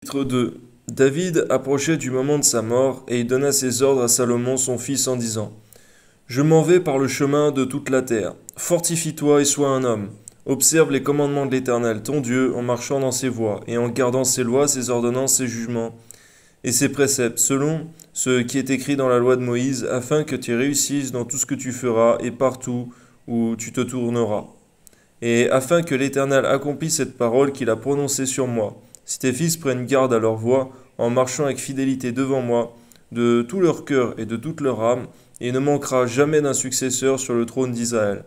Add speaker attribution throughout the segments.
Speaker 1: Chapitre 2. David approchait du moment de sa mort, et il donna ses ordres à Salomon son fils en disant: Je m'en vais par le chemin de toute la terre. Fortifie-toi et sois un homme. Observe les commandements de l'Éternel, ton Dieu, en marchant dans ses voies, et en gardant ses lois, ses ordonnances, ses jugements, et ses préceptes, selon ce qui est écrit dans la loi de Moïse, afin que tu réussisses dans tout ce que tu feras et partout où tu te tourneras. Et afin que l'Éternel accomplisse cette parole qu'il a prononcée sur moi. Si tes fils prennent garde à leur voie, en marchant avec fidélité devant moi, de tout leur cœur et de toute leur âme, et il ne manquera jamais d'un successeur sur le trône d'Israël.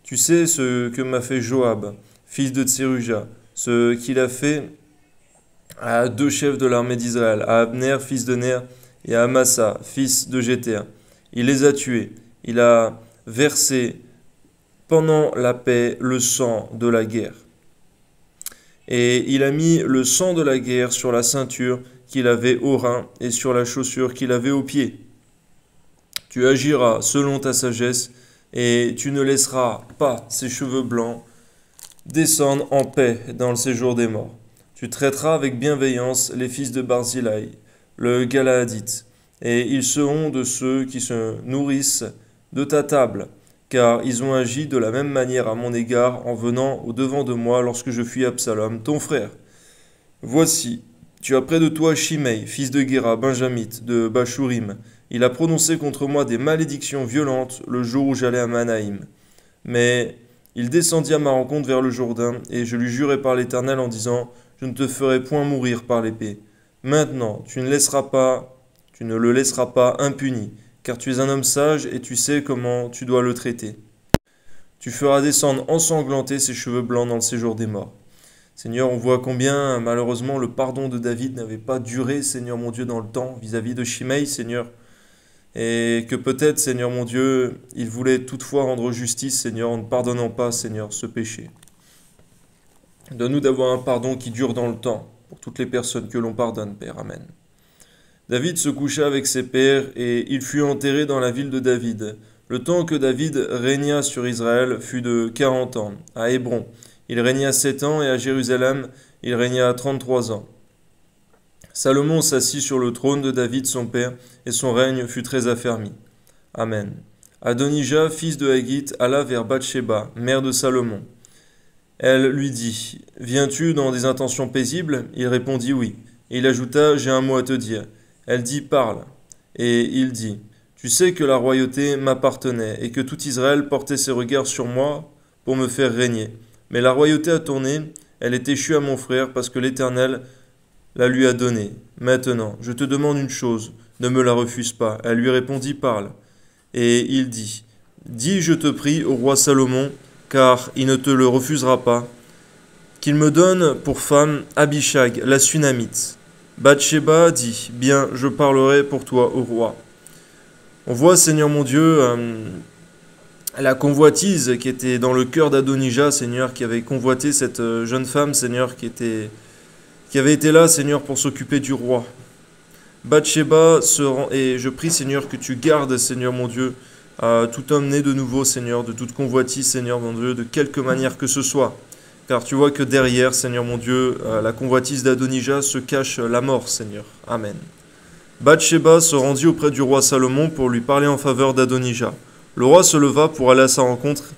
Speaker 1: Tu sais ce que m'a fait Joab, fils de Tseruja, ce qu'il a fait à deux chefs de l'armée d'Israël, à Abner, fils de Ner, et à Amasa, fils de Jéter. Il les a tués. Il a versé pendant la paix le sang de la guerre. Et il a mis le sang de la guerre sur la ceinture qu'il avait au rein et sur la chaussure qu'il avait au pied. Tu agiras selon ta sagesse, et tu ne laisseras pas ses cheveux blancs descendre en paix dans le séjour des morts. Tu traiteras avec bienveillance les fils de Barzillai, le Galaadite, et ils seront de ceux qui se nourrissent de ta table, car ils ont agi de la même manière à mon égard en venant au-devant de moi lorsque je fuis Absalom, ton frère. Voici, tu as près de toi Shimei, fils de Géra, benjamite, de Bachurim. Il a prononcé contre moi des malédictions violentes le jour où j'allais à Manaïm. Mais il descendit à ma rencontre vers le Jourdain, et je lui jurai par l'Éternel en disant: Je ne te ferai point mourir par l'épée. Maintenant, tu ne le laisseras pas impuni, car tu es un homme sage et tu sais comment tu dois le traiter. Tu feras descendre ensanglantés ses cheveux blancs dans le séjour des morts. Seigneur, on voit combien, malheureusement, le pardon de David n'avait pas duré, Seigneur mon Dieu, dans le temps, vis-à-vis de Shimei, Seigneur. Et que peut-être, Seigneur mon Dieu, il voulait toutefois rendre justice, Seigneur, en ne pardonnant pas, Seigneur, ce péché. Donne-nous d'avoir un pardon qui dure dans le temps, pour toutes les personnes que l'on pardonne, Père. Amen. David se coucha avec ses pères, et il fut enterré dans la ville de David. Le temps que David régna sur Israël fut de 40 ans, à Hébron. Il régna 7 ans, et à Jérusalem, il régna 33 ans. Salomon s'assit sur le trône de David son père, et son règne fut très affermi. Amen. Adonijah, fils de Haggith, alla vers Bathsheba, mère de Salomon. Elle lui dit: Viens-tu dans des intentions paisibles? Il répondit oui. Et il ajouta: J'ai un mot à te dire. Elle dit: Parle. Et il dit: Tu sais que la royauté m'appartenait, et que tout Israël portait ses regards sur moi pour me faire régner. Mais la royauté a tourné, elle est échue à mon frère, parce que l'Éternel la lui a donnée. Maintenant, je te demande une chose, ne me la refuse pas. Elle lui répondit: Parle. Et il dit: Dis, je te prie, au roi Salomon, car il ne te le refusera pas, qu'il me donne pour femme Abishag, la Sunamite. Bathsheba dit: Bien, je parlerai pour toi au roi. On voit, Seigneur mon Dieu, la convoitise qui était dans le cœur d'Adonijah, Seigneur, qui avait convoité cette jeune femme, Seigneur, qui avait été là, Seigneur, pour s'occuper du roi. Bathsheba se rend, et je prie, Seigneur, que tu gardes, Seigneur mon Dieu, tout homme né de nouveau, Seigneur, de toute convoitise, Seigneur mon Dieu, de quelque manière que ce soit. Car tu vois que derrière, Seigneur mon Dieu, la convoitise d'Adonijah se cache la mort, Seigneur. Amen. Bathsheba se rendit auprès du roi Salomon pour lui parler en faveur d'Adonijah. Le roi se leva pour aller à sa rencontre.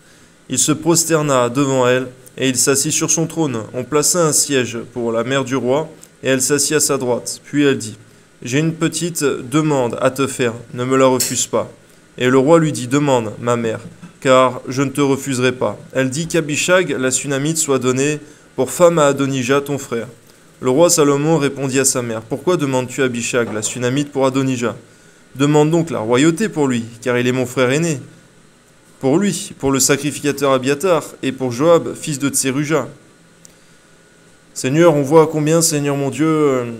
Speaker 1: Il se prosterna devant elle, et il s'assit sur son trône. On plaça un siège pour la mère du roi, et elle s'assit à sa droite. Puis elle dit: J'ai une petite demande à te faire, ne me la refuse pas. Et le roi lui dit: Demande, ma mère, car je ne te refuserai pas. Elle dit qu'Abishag, la Sunamite, soit donnée pour femme à Adonijah, ton frère. Le roi Salomon répondit à sa mère: Pourquoi demandes-tu Abishag, la Sunamite, pour Adonijah? Demande donc la royauté pour lui, car il est mon frère aîné. Pour lui, pour le sacrificateur Abiatar, et pour Joab, fils de Tseruja. Seigneur, on voit combien, Seigneur mon Dieu,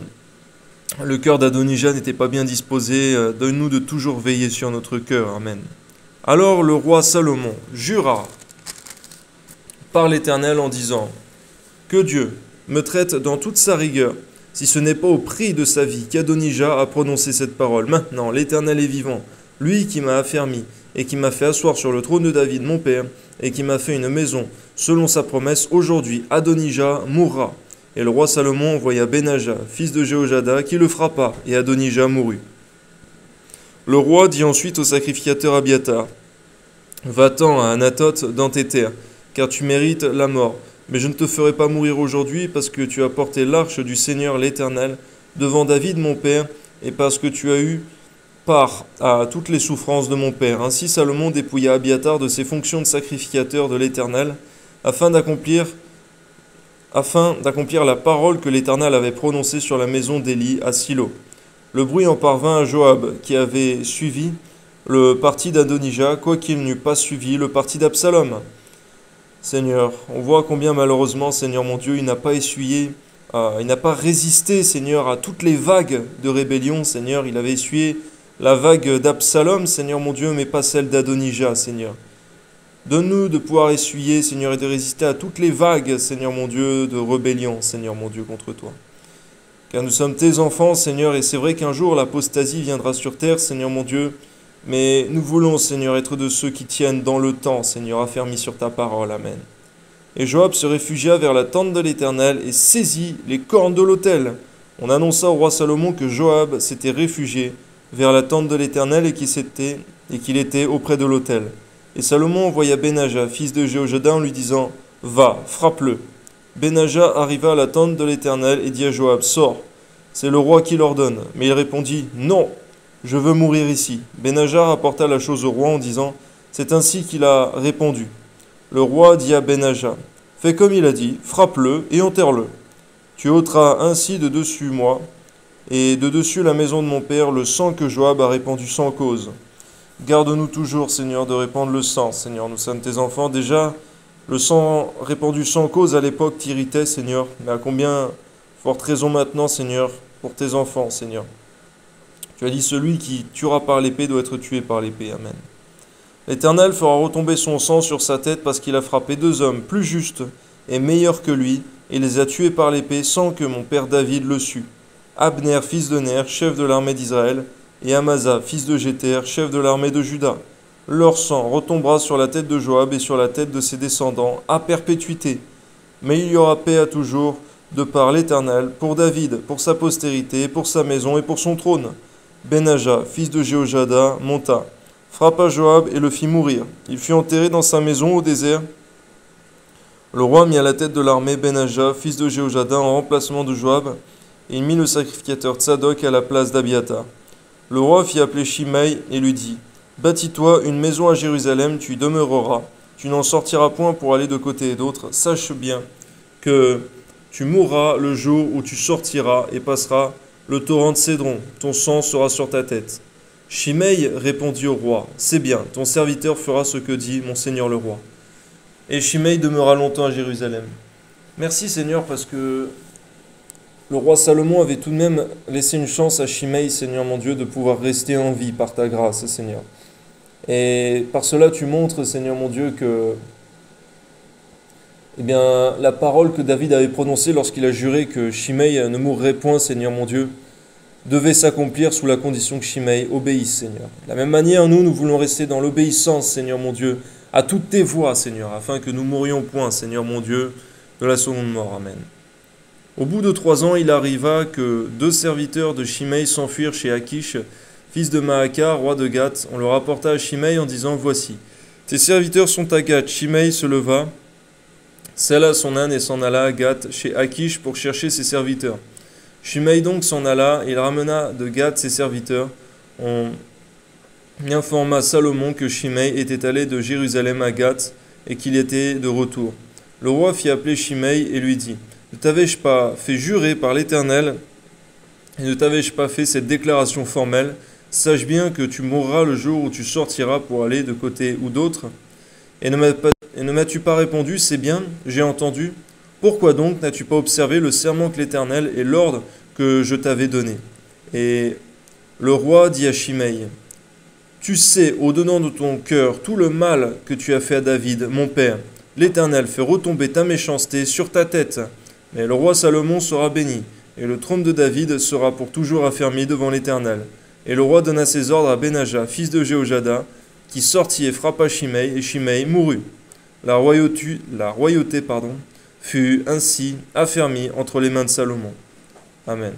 Speaker 1: le cœur d'Adonijah n'était pas bien disposé. Donne-nous de toujours veiller sur notre cœur. Amen. Alors le roi Salomon jura par l'Éternel en disant: Que Dieu me traite dans toute sa rigueur, si ce n'est pas au prix de sa vie qu'Adonijah a prononcé cette parole. Maintenant, l'Éternel est vivant, lui qui m'a affermi et qui m'a fait asseoir sur le trône de David, mon père, et qui m'a fait une maison selon sa promesse. Aujourd'hui, Adonijah mourra, Et le roi Salomon envoya Benaja, fils de Jéhojada, qui le frappa, et Adonija mourut. Le roi dit ensuite au sacrificateur Abiathar, « Va-t'en à Anathoth dans tes terres, car tu mérites la mort. Mais je ne te ferai pas mourir aujourd'hui, parce que tu as porté l'arche du Seigneur l'Éternel devant David mon père, et parce que tu as eu part à toutes les souffrances de mon père. » Ainsi Salomon dépouilla Abiathar de ses fonctions de sacrificateur de l'Éternel, afin d'accomplir la parole que l'Éternel avait prononcée sur la maison d'Élie à Silo. Le bruit en parvint à Joab, qui avait suivi le parti d'Adonija, quoiqu'il n'eût pas suivi le parti d'Absalom. Seigneur, on voit combien malheureusement, Seigneur mon Dieu, il n'a pas résisté, Seigneur, à toutes les vagues de rébellion, Seigneur. Il avait essuyé la vague d'Absalom, Seigneur mon Dieu, mais pas celle d'Adonija, Seigneur. Donne-nous de pouvoir essuyer, Seigneur, et de résister à toutes les vagues, Seigneur mon Dieu, de rébellion, Seigneur mon Dieu, contre toi. Car nous sommes tes enfants, Seigneur, et c'est vrai qu'un jour l'apostasie viendra sur terre, Seigneur mon Dieu, mais nous voulons, Seigneur, être de ceux qui tiennent dans le temps, Seigneur, affermis sur ta parole. Amen. Et Joab se réfugia vers la tente de l'Éternel et saisit les cornes de l'autel. On annonça au roi Salomon que Joab s'était réfugié vers la tente de l'Éternel et qu'il était auprès de l'autel. Et Salomon envoya Benaja, fils de Jéhojada, en lui disant « Va, frappe-le ». Benaja arriva à la tente de l'Éternel et dit à Joab « Sors, c'est le roi qui l'ordonne ». Mais il répondit « Non, je veux mourir ici. » Benaja rapporta la chose au roi en disant « C'est ainsi qu'il a répondu. » Le roi dit à Benaja « Fais comme il a dit, frappe-le et enterre-le. Tu ôteras ainsi de dessus moi et de dessus la maison de mon père le sang que Joab a répandu sans cause. Garde-nous toujours, Seigneur, de répandre le sang. Seigneur, nous sommes tes enfants. Déjà, le sang répandu sans cause à l'époque t'irritait, Seigneur. Mais à combien forte raison maintenant, Seigneur, pour tes enfants, Seigneur. Tu as dit, celui qui tuera par l'épée doit être tué par l'épée. Amen. L'Éternel fera retomber son sang sur sa tête parce qu'il a frappé 2 hommes plus justes et meilleurs que lui, et les a tués par l'épée sans que mon père David le sût. Abner, fils de Ner, chef de l'armée d'Israël, et Amasa, fils de Jéter, chef de l'armée de Juda. Leur sang retombera sur la tête de Joab et sur la tête de ses descendants à perpétuité. Mais il y aura paix à toujours, de par l'Éternel, pour David, pour sa postérité, pour sa maison et pour son trône. Benaja, fils de Jéhojada, monta, frappa Joab et le fit mourir. Il fut enterré dans sa maison au désert. Le roi mit à la tête de l'armée Benaja, fils de Jéhojada, en remplacement de Joab, et il mit le sacrificateur Tsadok à la place d'Abiathar. Le roi fit appeler Shimei et lui dit « Bâtis-toi une maison à Jérusalem, tu y demeureras. Tu n'en sortiras point pour aller de côté et d'autre. Sache bien que tu mourras le jour où tu sortiras et passeras le torrent de Cédron. Ton sang sera sur ta tête. » Shimei répondit au roi « C'est bien, ton serviteur fera ce que dit mon seigneur le roi. » Et Shimei demeura longtemps à Jérusalem. Merci Seigneur, parce que le roi Salomon avait tout de même laissé une chance à Shimei, Seigneur mon Dieu, de pouvoir rester en vie par ta grâce, Seigneur. Et par cela, tu montres, Seigneur mon Dieu, que la parole que David avait prononcée lorsqu'il a juré que Shimei ne mourrait point, Seigneur mon Dieu, devait s'accomplir sous la condition que Shimei obéisse, Seigneur. De la même manière, nous voulons rester dans l'obéissance, Seigneur mon Dieu, à toutes tes voies, Seigneur, afin que nous mourions point, Seigneur mon Dieu, de la seconde mort. Amen. Au bout de 3 ans, il arriva que 2 serviteurs de Shimei s'enfuirent chez Akish, fils de Maaka, roi de Gath. On le rapporta à Shimei en disant « Voici, tes serviteurs sont à Gath. » Shimei se leva, sella son âne et s'en alla à Gath, chez Akish, pour chercher ses serviteurs. Shimei donc s'en alla, et il ramena de Gath ses serviteurs. On informa Salomon que Shimei était allé de Jérusalem à Gath, et qu'il était de retour. Le roi fit appeler Shimei et lui dit « Ne t'avais-je pas fait jurer par l'Éternel et ne t'avais-je pas fait cette déclaration formelle? Sache bien que tu mourras le jour où tu sortiras pour aller de côté ou d'autre. Et ne m'as-tu pas répondu? C'est bien, j'ai entendu. Pourquoi donc n'as-tu pas observé le serment que l'Éternel et l'ordre que je t'avais donné? » Et le roi dit à Shimei « Tu sais au-dedans de ton cœur tout le mal que tu as fait à David, mon père. L'Éternel fait retomber ta méchanceté sur ta tête. Mais le roi Salomon sera béni, et le trône de David sera pour toujours affermi devant l'Éternel. » Et le roi donna ses ordres à Benaja, fils de Jéhojada, qui sortit et frappa Shimei, et Shimei mourut. La royauté fut ainsi affermi entre les mains de Salomon. Amen.